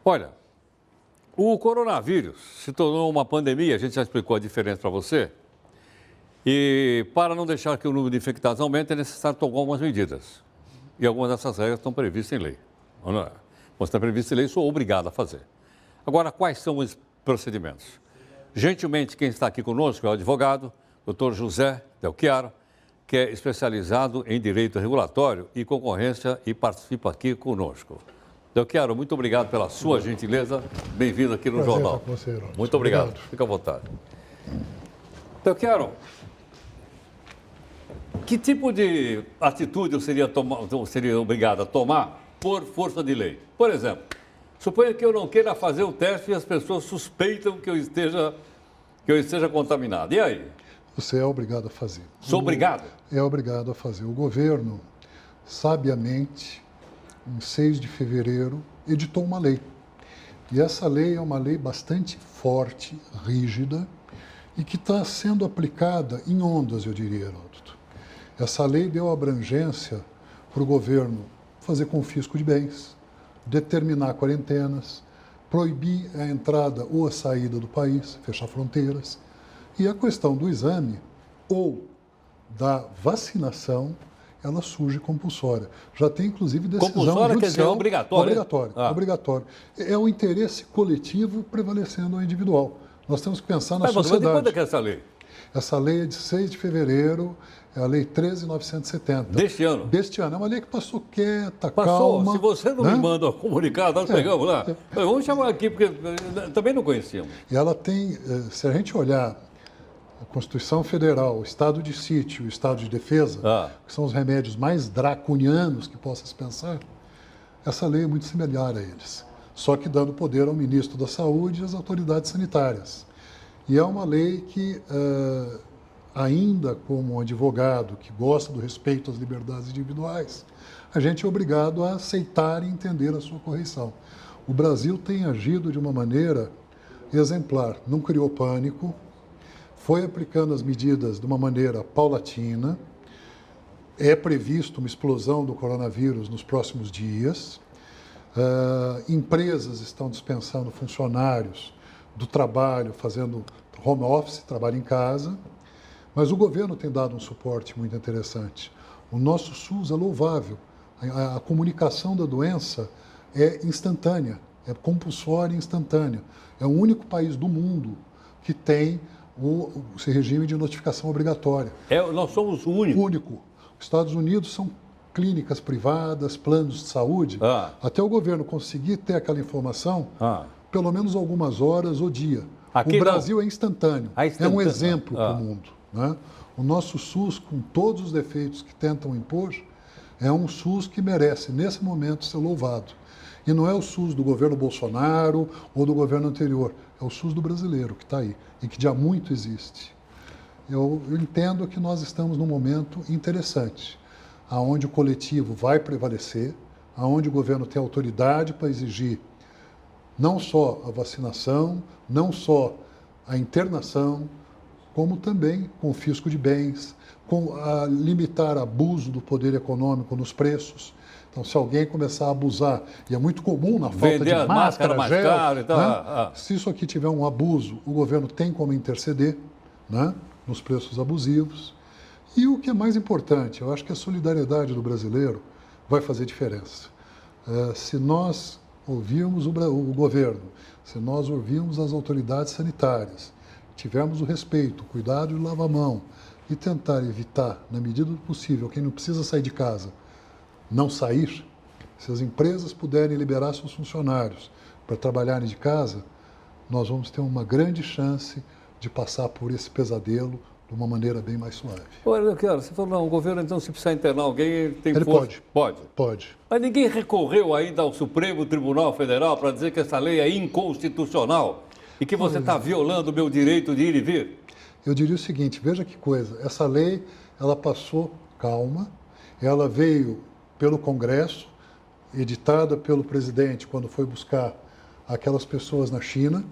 Olha, o coronavírus se tornou uma pandemia, a gente já explicou a diferença para você. E para não deixar que o número de infectados aumente, é necessário tomar algumas medidas. E algumas dessas regras estão previstas em lei. Não é? Você está previsto em lei, sou obrigado a fazer. Agora, quais são os procedimentos? Gentilmente, quem está aqui conosco é o advogado, Dr. José Del Chiaro, que é especializado em direito regulatório e concorrência e participa aqui conosco. Del Chiaro, muito obrigado pela sua gentileza. Bem-vindo aqui no Jornal. Muito obrigado. Fica à vontade. Del Chiaro, que tipo de atitude eu seria obrigado a tomar por força de lei? Por exemplo, suponha que eu não queira fazer o teste e as pessoas suspeitam que eu esteja contaminado. E aí? Você é obrigado a fazer. Sou obrigado? É obrigado a fazer. O governo, sabiamente, em 6 de fevereiro, editou uma lei. E essa lei é uma lei bastante forte, rígida, e que está sendo aplicada em ondas, eu diria, Heródoto. Essa lei deu abrangência para o governo fazer confisco de bens, determinar quarentenas, proibir a entrada ou a saída do país, fechar fronteiras. E a questão do exame ou da vacinação, ela surge compulsória. Já tem, inclusive, decisão compulsória judicial. Quer dizer, obrigatório? Obrigatório, obrigatório. É o interesse coletivo prevalecendo ao individual. Nós temos que pensar na sociedade. Mas quando é que é essa lei? Essa lei é de 6 de fevereiro, é a Lei 13.970. Deste ano? Deste ano. É uma lei que passou quieta, Passou. calma. Se você não me manda um comunicado, nós pegamos lá. Vamos chamar aqui, porque também não conhecíamos. E ela tem, se a gente olhar a Constituição Federal, o Estado de Sítio e o Estado de Defesa, que são os remédios mais draconianos que possa se pensar, essa lei é muito similar a eles. Só que dando poder ao Ministro da Saúde e às autoridades sanitárias. E é uma lei que, ainda como advogado que gosta do respeito às liberdades individuais, a gente é obrigado a aceitar e entender a sua correção. O Brasil tem agido de uma maneira exemplar, não criou pânico, foi aplicando as medidas de uma maneira paulatina, é previsto uma explosão do coronavírus nos próximos dias, empresas estão dispensando funcionários do trabalho, fazendo home office, trabalho em casa, mas o governo tem dado um suporte muito interessante. O nosso SUS é louvável, a comunicação da doença é instantânea, é compulsória e instantânea. É o único país do mundo que tem esse regime de notificação obrigatória. Nós somos o único. Único. Os Estados Unidos são clínicas privadas, planos de saúde. Até o governo conseguir ter aquela informação, pelo menos algumas horas ou dia. Aqui o Brasil é instantâneo. É um exemplo para o mundo. Né? O nosso SUS, com todos os defeitos que tentam impor, é um SUS que merece, nesse momento, ser louvado. E não é o SUS do governo Bolsonaro ou do governo anterior, é o SUS do brasileiro que está aí e que já muito existe. Eu entendo que nós estamos num momento interessante, onde o coletivo vai prevalecer, onde o governo tem autoridade para exigir não só a vacinação, não só a internação, como também confisco de bens, limitar abuso do poder econômico nos preços. Então, se alguém começar a abusar, e é muito comum na falta de máscara, mais gel, caro, então, né? Se isso aqui tiver um abuso, o governo tem como interceder, né, nos preços abusivos. E o que é mais importante, eu acho que a solidariedade do brasileiro vai fazer diferença. Se nós ouvirmos o governo, se nós ouvirmos as autoridades sanitárias, tivermos o respeito, o cuidado de lavar a mão e tentar evitar, na medida do possível, quem não precisa sair de casa, não sair, se as empresas puderem liberar seus funcionários para trabalharem de casa, nós vamos ter uma grande chance de passar por esse pesadelo de uma maneira bem mais suave. Olha, você falou, não, o governo, então, se precisar internar alguém, tem Ele força. pode. Pode. Mas ninguém recorreu ainda ao Supremo Tribunal Federal para dizer que essa lei é inconstitucional e que você está violando o meu direito de ir e vir? Eu diria o seguinte, veja que coisa, essa lei, ela passou calma, ela veio pelo Congresso, editada pelo presidente quando foi buscar aquelas pessoas na China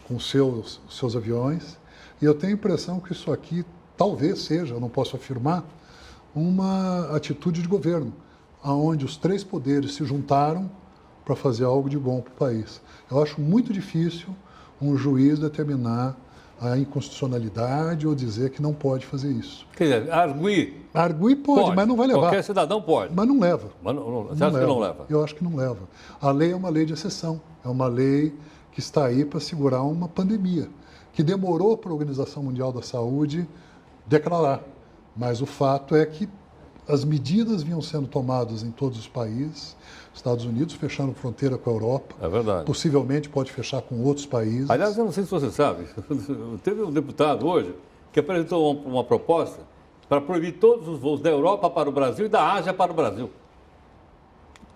com seus aviões. E eu tenho a impressão que isso aqui talvez seja, eu não posso afirmar, uma atitude de governo, onde os 3 poderes se juntaram para fazer algo de bom para o país. Eu acho muito difícil um juiz determinar a inconstitucionalidade ou dizer que não pode fazer isso. Quer dizer, arguir. Arguir pode, mas não vai levar. Qualquer cidadão pode. Mas não leva. Mas você acha que não leva? Eu acho que não leva. A lei é uma lei de exceção. É uma lei que está aí para segurar uma pandemia, que demorou para a Organização Mundial da Saúde declarar. Mas o fato é que as medidas vinham sendo tomadas em todos os países. Estados Unidos fechando fronteira com a Europa. É verdade. Possivelmente pode fechar com outros países. Aliás, eu não sei se você sabe, teve um deputado hoje que apresentou uma proposta para proibir todos os voos da Europa para o Brasil e da Ásia para o Brasil.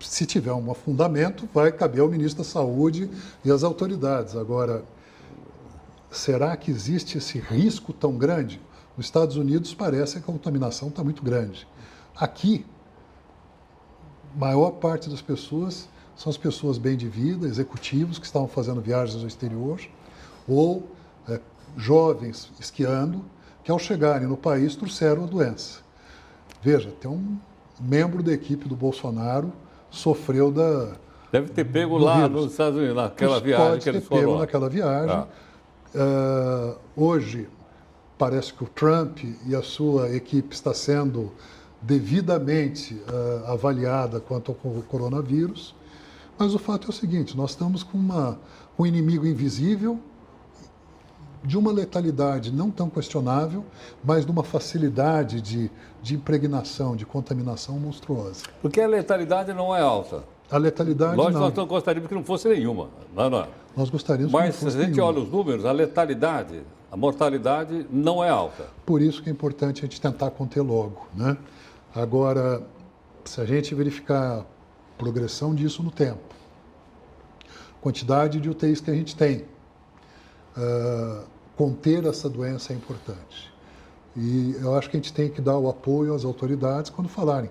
Se tiver um fundamento, vai caber ao ministro da Saúde e às autoridades. Agora, será que existe esse risco tão grande? Nos Estados Unidos parece que a contaminação está muito grande. Aqui, a maior parte das pessoas são as pessoas bem de vida, executivos que estavam fazendo viagens ao exterior, ou jovens esquiando, que ao chegarem no país trouxeram a doença. Veja, tem um membro da equipe do Bolsonaro sofreu da... Deve ter pego lá vírus. Nos Estados Unidos, naquela viagem que eles foram. Pode ter pego naquela viagem. Hoje, parece que o Trump e a sua equipe está sendo devidamente avaliada quanto ao coronavírus, mas o fato é o seguinte, nós estamos com um inimigo invisível, de uma letalidade não tão questionável, mas de uma facilidade de impregnação, de contaminação monstruosa. Porque a letalidade não é alta. A letalidade Lógico, não. nós gostaríamos que não fosse nenhuma. Não. Nós gostaríamos mas que não fosse se a gente nenhuma. olha os números, a letalidade, a mortalidade não é alta. Por isso que é importante a gente tentar conter logo, né? Agora, se a gente verificar a progressão disso no tempo, quantidade de UTIs que a gente tem, conter essa doença é importante. E eu acho que a gente tem que dar o apoio às autoridades quando falarem,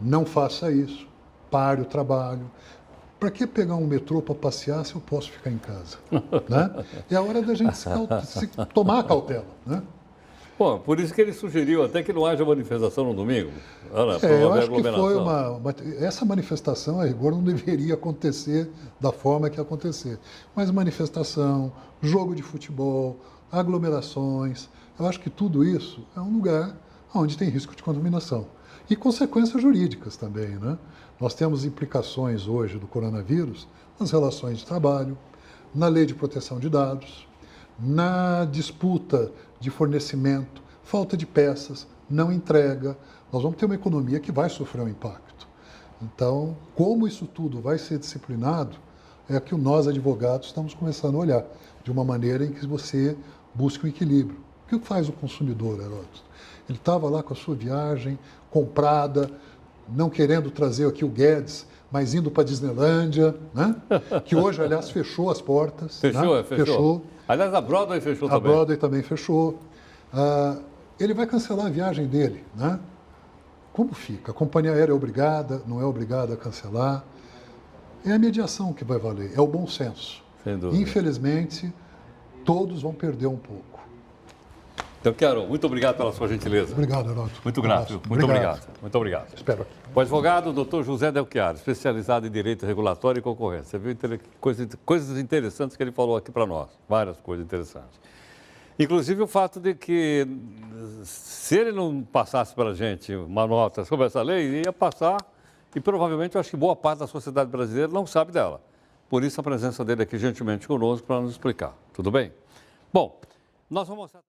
não faça isso, pare o trabalho. Para que pegar um metrô para passear se eu posso ficar em casa? Né? É a hora da gente se tomar a cautela, né? Bom, por isso que ele sugeriu até que não haja manifestação no domingo. Eu acho que foi essa manifestação, a rigor, não deveria acontecer da forma que acontecer. Mas manifestação, jogo de futebol, aglomerações, eu acho que tudo isso é um lugar onde tem risco de contaminação. E consequências jurídicas também, né? Nós temos implicações hoje do coronavírus nas relações de trabalho, na lei de proteção de dados, na disputa de fornecimento, falta de peças, não entrega. Nós vamos ter uma economia que vai sofrer um impacto. Então, como isso tudo vai ser disciplinado, é que nós, advogados, estamos começando a olhar de uma maneira em que você busque um equilíbrio. O que faz o consumidor, Heródoto? Ele estava lá com a sua viagem comprada, não querendo trazer aqui o Guedes, mas indo para a Disneylândia, né? Que hoje, aliás, fechou as portas. Fechou, né? Fechou. Aliás, a Broadway fechou também. A Broadway também fechou. Ele vai cancelar a viagem dele, né? Como fica? A companhia aérea é obrigada, não é obrigada a cancelar? É a mediação que vai valer, é o bom senso. Sem dúvida. Infelizmente, todos vão perder um pouco. Então, Chiaro, muito obrigado pela sua gentileza. Obrigado, Heródoto. Muito grato. Muito obrigado. Muito obrigado. Espero aqui. O advogado, doutor José Del Chiaro, especializado em direito regulatório e concorrência. Você viu coisas interessantes que ele falou aqui para nós. Várias coisas interessantes. Inclusive o fato de que, se ele não passasse para a gente uma nota sobre essa lei, ia passar e provavelmente eu acho que boa parte da sociedade brasileira não sabe dela. Por isso a presença dele aqui gentilmente conosco para nos explicar. Tudo bem? Bom, nós vamos mostrar...